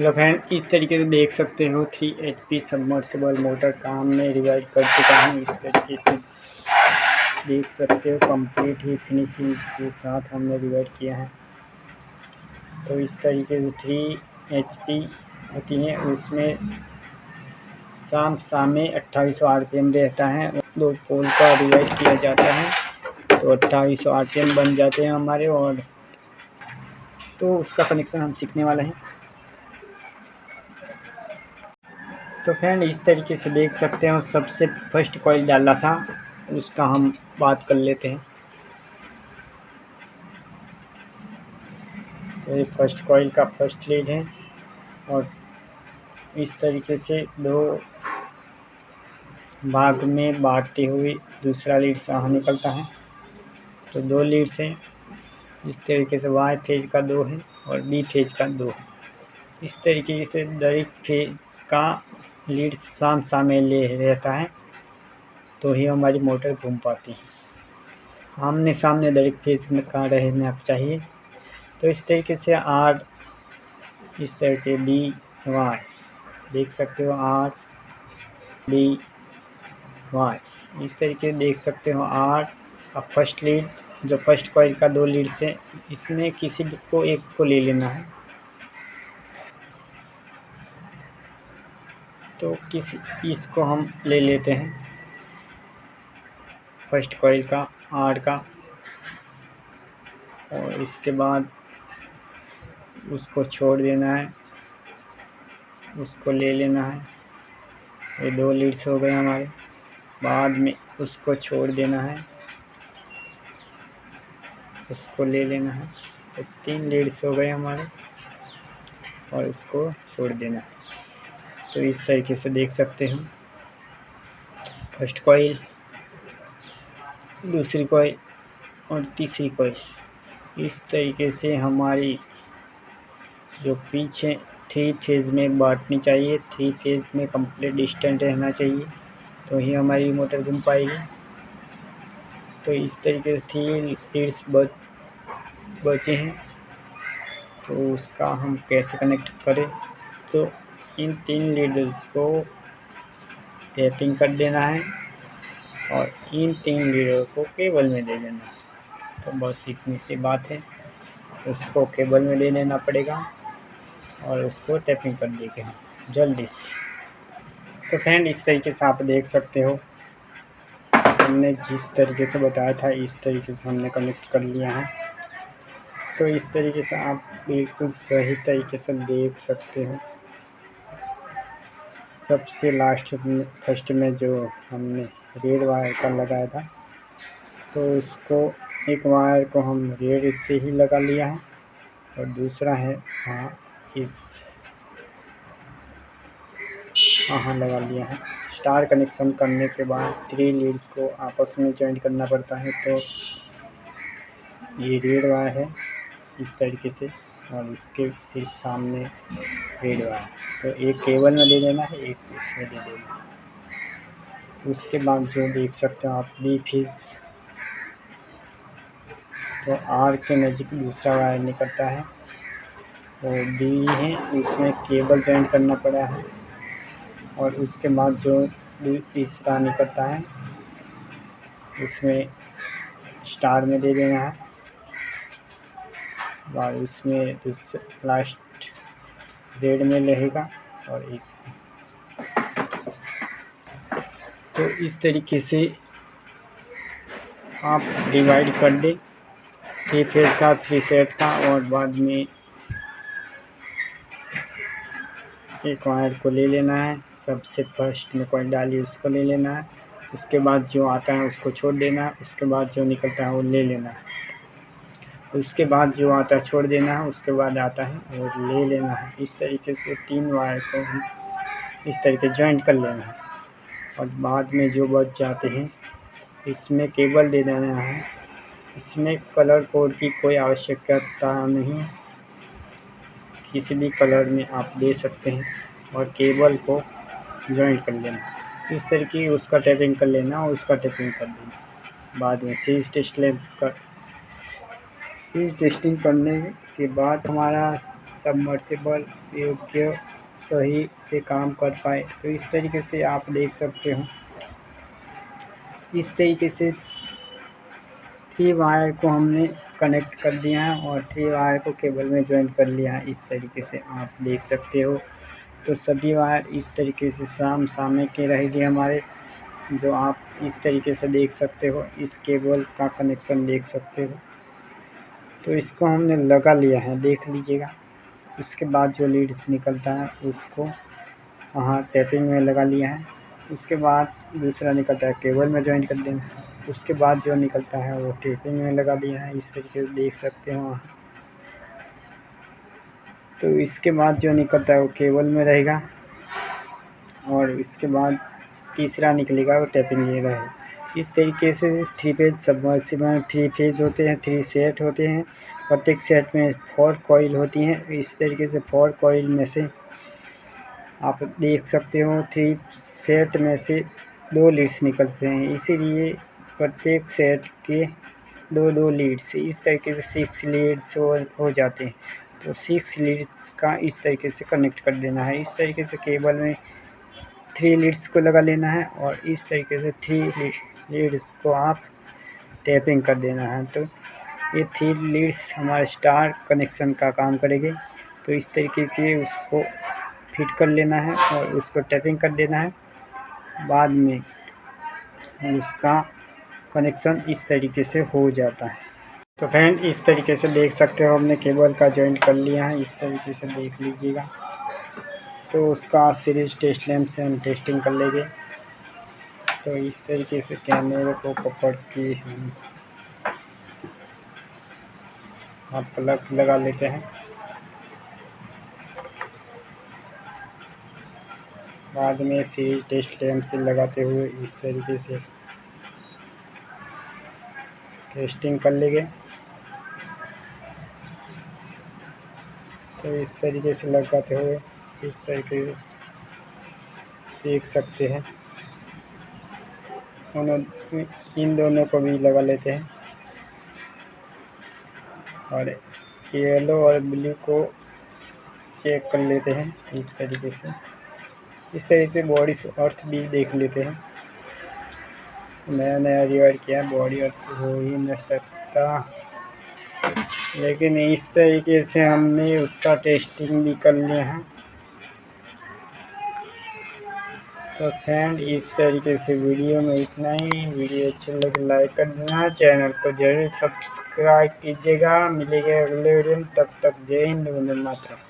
Hello friend, इस तरीके से देख सकते हो 3 HP सबमर्सिबल मोटर का हमने रिवाइज कर चुका हूँ। इस तरीके से देख सकते हो कंप्लीट ही फिनिशिंग के साथ हमने रिवाइज किया है। तो इस तरीके से 3 HP होती है, उसमें सामने 2800 RPM रहता है। 2 पोल का रिवाइज किया जाता है तो 2800 RPM बन जाते हैं हमारे। और तो उसका कनेक्शन हम सीखने वाले हैं। तो फ्रेंड, इस तरीके से देख सकते हो सबसे फर्स्ट कॉइल डाला था, उसका हम बात कर लेते हैं। तो ये फर्स्ट कॉइल का फर्स्ट लीड है और इस तरीके से 2 भाग में बांटते हुए दूसरा लीड बाहर निकलता है। तो 2 लीड से इस तरीके से वाई फेज का 2 है और बी फेज का 2 है। इस तरीके से दरेक फेज का लीड सामने ले रहता है तो ही हमारी मोटर घूम पाती है। आमने सामने दरेक फेज का रहना चाहिए। तो इस तरीके से आर, इस तरीके बी वाई देख सकते हो, आर बी वाई इस तरीके देख सकते हो। आर का फर्स्ट लीड जो फर्स्ट कॉइल का 2 लीड से, इसमें किसी को एक को ले लेना है। तो इसको हम ले लेते हैं फर्स्ट कॉइल का आर का, और उसके बाद उसको छोड़ देना है, उसको ले लेना है। ये 2 लीड्स हो गए हमारे। बाद में उसको छोड़ देना है, उसको ले लेना है। तो 3 लीड्स हो गए हमारे और उसको छोड़ देना है। तो इस तरीके से देख सकते हो फर्स्ट कॉइल, दूसरी कॉइल और तीसरी कॉइल। इस तरीके से हमारी जो पीछे 3 फेज में बांटनी चाहिए, 3 फेज में कंप्लीट डिस्टेंस रहना चाहिए तो ही हमारी मोटर घूम पाएगी। तो इस तरीके से 3 लीड्स बचे हैं। तो उसका हम कैसे कनेक्ट करें, तो इन 3 लीड्स को टैपिंग कर देना है और इन 3 लीडों को केबल में दे देना है। तो बस इतनी सी बात है, उसको केबल में ले लेना पड़ेगा और उसको टैपिंग कर देंगे हम जल्दी से। तो फ्रेंड, इस तरीके से आप देख सकते हो हमने जिस तरीके से बताया था इस तरीके से हमने कनेक्ट कर लिया है। तो इस तरीके से आप बिल्कुल सही तरीके से देख सकते हो। सबसे लास्ट में फर्स्ट में जो हमने रेड वायर का लगाया था, तो उसको एक वायर को हम रेड से ही लगा लिया है और दूसरा है हाँ लगा लिया है। स्टार कनेक्शन करने के बाद 3 लीड्स को आपस में जॉइंट करना पड़ता है। तो ये रेड वायर है इस तरीके से और इसके सिर्फ सामने रेड वायर। तो एक केबल में दे देना है, एक इसमें दे देना है। उसके बाद जो देख सकते हो आप बी फेज, तो आर के नज़दीक दूसरा वायर निकलता है और बी है, उसमें केबल जॉइन करना पड़ा है। और उसके बाद जो तीसरा निकलता है उसमें स्टार में दे देना है और उसमें लास्ट रेड में रहेगा और एक। तो इस तरीके से आप डिवाइड कर दें 3 फेज का 3 सेट का, और बाद में एक वायर को ले लेना है। सबसे फर्स्ट में कॉइल डाली उसको ले लेना है। उसके बाद जो आता है उसको छोड़ देना है। उसके बाद जो निकलता है वो ले लेना है। उसके बाद जो आता है छोड़ देना है। उसके बाद आता है और ले लेना है। इस तरीके से 3 वायर को हम इस तरीके जॉइंट कर लेना है और बाद में जो बच जाते हैं इसमें केबल दे देना है। इसमें कलर कोड की कोई आवश्यकता नहीं, किसी भी कलर में आप दे सकते हैं और केबल को जॉइंट कर लेना। इस तरीके उसका टैपिंग कर लेना और उसका टैपिंग कर देना। बाद में सीज टेस्टिंग करने के बाद हमारा सबमर्सिबल योग्य सही से काम कर पाए। तो इस तरीके से आप देख सकते हो। इस तरीके से 3 वायर को हमने कनेक्ट कर दिया है और 3 वायर को केबल में ज्वाइन कर लिया है। इस तरीके से आप देख सकते हो। तो सभी वायर इस तरीके से सामने के रहेगी हमारे, जो आप इस तरीके से देख सकते हो। इस केबल का कनेक्शन देख सकते हो। तो इसको हमने लगा लिया है, देख लीजिएगा। उसके बाद जो लीड्स निकलता है उसको वहाँ टैपिंग में लगा लिया है। उसके बाद दूसरा निकलता है केबल में ज्वाइन कर देंगे। उसके बाद जो निकलता है वो टैपिंग में लगा दिया है। इस तरीके से देख सकते हो वहाँ। तो इसके बाद जो निकलता है वो केबल में रहेगा और इसके बाद तीसरा निकलेगा वो टैपिंग में रहेगा। इस तरीके से 3 फेज सबमर्सिबल 3 फेज होते हैं, 3 सेट होते हैं। प्रत्येक सेट में 4 कॉइल होती हैं। इस तरीके से 4 कॉइल में से आप देख सकते हो 3 सेट में से 2 लीड्स निकलते हैं, इसीलिए प्रत्येक सेट के 2-2 लीड्स, इस तरीके से 6 लीड्स हो जाते हैं। तो 6 लीड्स का इस तरीके से कनेक्ट कर देना है। इस तरीके से केबल में 3 लीड्स को लगा लेना है और इस तरीके से 3 लीड्स को आप टैपिंग कर देना है। तो ये 3 लीड्स हमारे स्टार कनेक्शन का काम करेंगे। तो इस तरीके के उसको फिट कर लेना है और उसको टैपिंग कर देना है। बाद में उसका कनेक्शन इस तरीके से हो जाता है। तो फ्रेंड इस तरीके से देख सकते हो हमने केबल का जॉइंट कर लिया है। इस तरीके से देख लीजिएगा। तो उसका सीरीज टेस्ट लैंप से हम टेस्टिंग कर लेंगे। तो इस तरीके से कैमरे को पकड़ के हम प्लग लगा लेते हैं। बाद में सीरीज टेस्ट लैंप से लगाते हुए इस तरीके से टेस्टिंग कर लेंगे। तो इस तरीके से लगाते हुए इस तरीके से देख सकते हैं। इन दोनों को भी लगा लेते हैं और येलो और ब्लू को चेक कर लेते हैं। इस तरीके से बॉडी अर्थ भी देख लेते हैं। नया रिवाइड किया, बॉडी अर्थ हो ही नहीं सकता, लेकिन इस तरीके से हमने उसका टेस्टिंग भी कर लिया है। तो फ्रेंड इस तरीके से वीडियो में इतना ही। वीडियो अच्छा लगे लाइक कर देना, चैनल को जरूर सब्सक्राइब कीजिएगा। मिलेंगे अगले वीडियो में, तब तक जय हिंद वंदे मातरम।